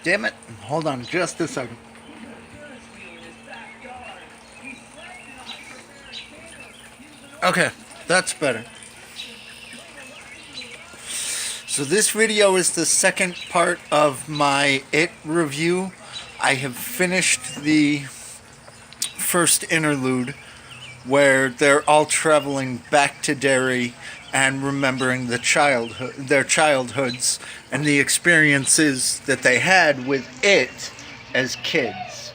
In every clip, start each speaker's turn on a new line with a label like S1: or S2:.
S1: Damn it. Hold on just a second. Okay, that's better. So this video is the second part of my It review. I have finished the first interlude where they're all traveling back to Derry and remembering their childhoods and the experiences that they had with it as kids.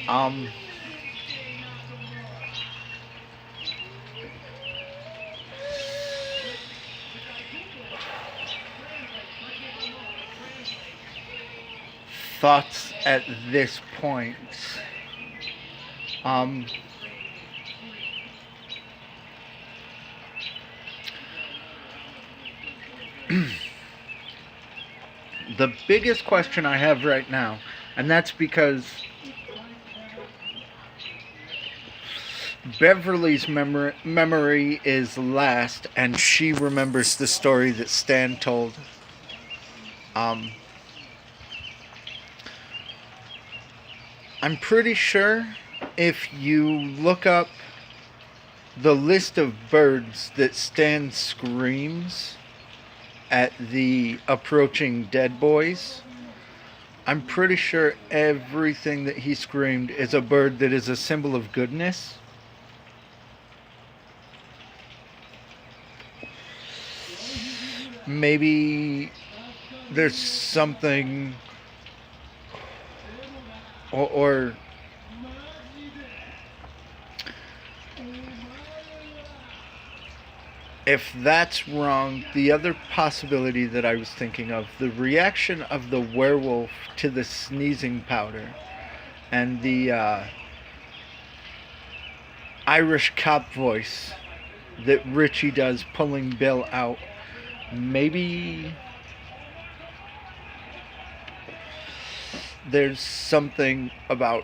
S1: Um, Thoughts at this point. Um, the biggest question I have right now, and that's because Beverly's memory is last, and she remembers the story that Stan told. I'm pretty sure if you look up the list of birds that Stan screams at the approaching dead boys, I'm pretty sure everything that he screamed is a bird that is a symbol of goodness. Maybe there's something or if that's wrong, the other possibility that I was thinking of, the reaction of the werewolf to the sneezing powder and the Irish cop voice that Richie does pulling Bill out, maybe there's something about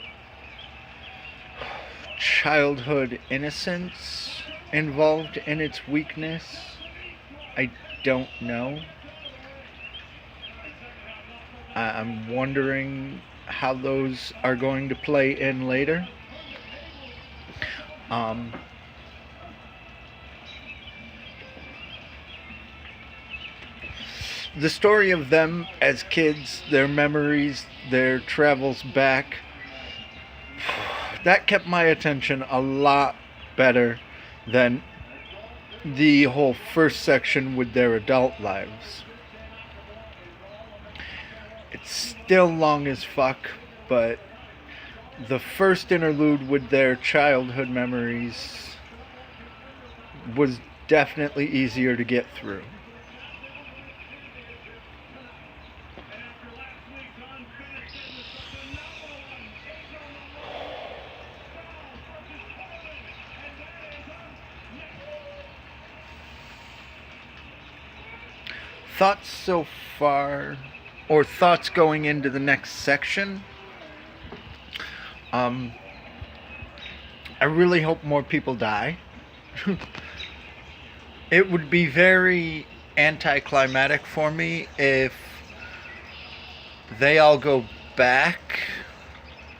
S1: childhood innocence involved in its weakness. I don't know. I'm wondering how those are going to play in later. The story of them as kids, their memories, their travels back, that kept my attention a lot better than the whole first section with their adult lives. It's still long as fuck, but the first interlude with their childhood memories was definitely easier to get through. Thoughts so far, or thoughts going into the next section? I really hope more people die. It would be very anticlimactic for me if they all go back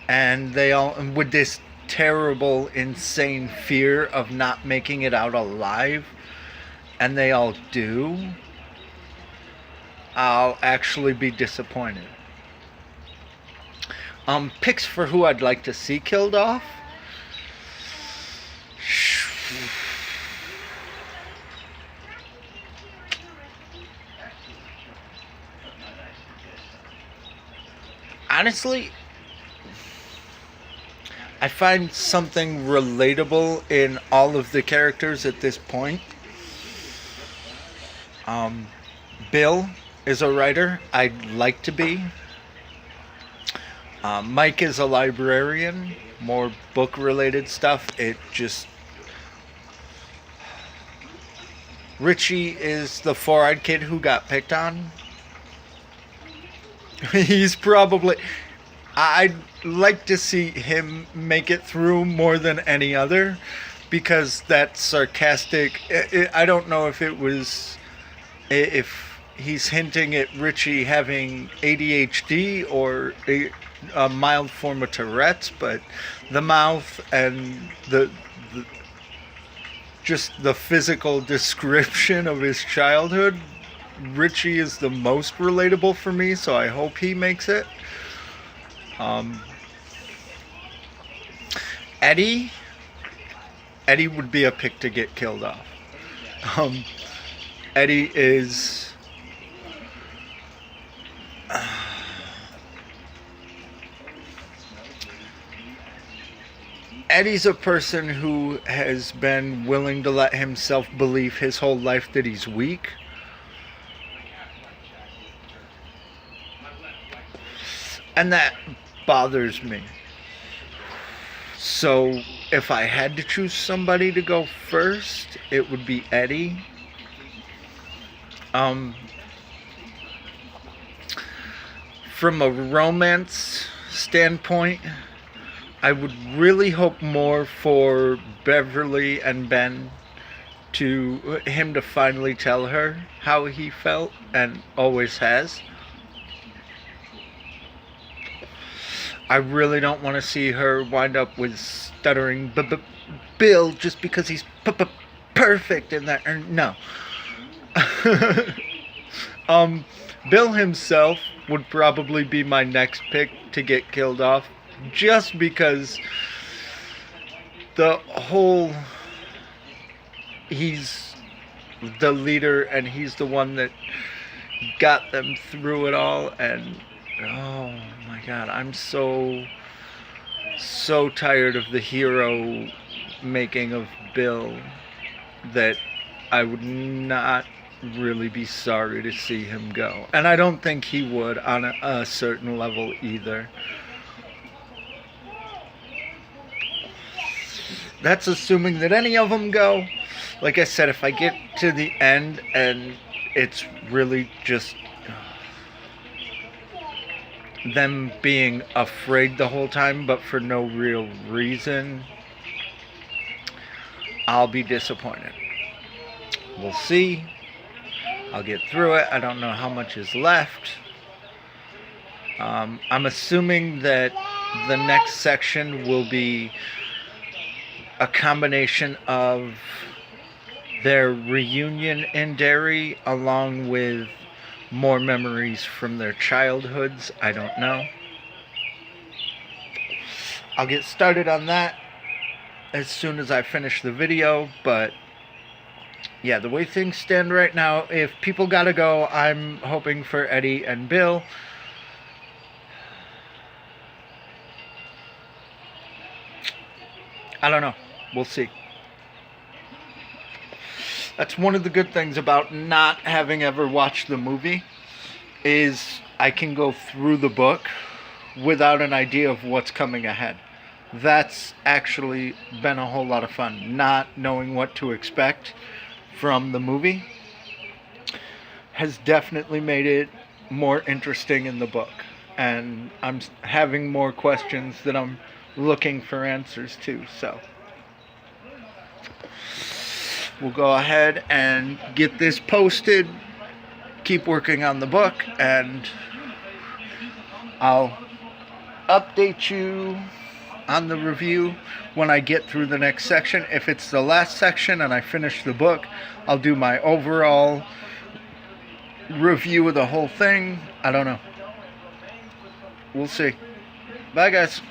S1: and they all, with this terrible, insane fear of not making it out alive, and they all do. I'll actually be disappointed. Picks for who I'd like to see killed off. Honestly, I find something relatable in all of the characters at this point. Bill is a writer. I'd like to be. Mike is a librarian. More book-related stuff. Richie is the four-eyed kid who got picked on. He's probably... I'd like to see him make it through more than any other, because that sarcastic... I don't know if it was... If he's hinting at Richie having ADHD or a mild form of Tourette's, but the mouth and the just the physical description of his childhood, Richie is the most relatable for me, so I hope he makes it. Eddie would be a pick to get killed off. Eddie is Eddie's a person who has been willing to let himself believe his whole life that he's weak. And that bothers me. So if I had to choose somebody to go first, it would be Eddie. From a romance standpoint, I would really hope more for Beverly and Ben to him to finally tell her how he felt and always has. I really don't want to see her wind up with stuttering Bill just because he's perfect in that. No. Bill himself would probably be my next pick to get killed off, just because he's the leader and he's the one that got them through it all, and oh my god, I'm so tired of the hero making of Bill that I would not really be sorry to see him go. And I don't think he would on a certain level either. That's assuming that any of them go. Like I said, if I get to the end and it's really just them being afraid the whole time, but for no real reason, I'll be disappointed. We'll see. I'll get through it. I don't know how much is left. I'm assuming that the next section will be a combination of their reunion in Derry along with more memories from their childhoods. I don't know. I'll get started on that as soon as I finish the video, but yeah, the way things stand right now, if people gotta go, I'm hoping for Eddie and Bill. I don't know. We'll see. That's one of the good things about not having ever watched the movie, is I can go through the book without an idea of what's coming ahead. That's actually been a whole lot of fun. Not knowing what to expect from the movie has definitely made it more interesting in the book. And I'm having more questions that I'm looking for answers to. So we'll go ahead and get this posted, keep working on the book, and I'll update you on the review when I get through the next section. If it's the last section and I finish the book, I'll do my overall review of the whole thing. I don't know. We'll see. Bye, guys.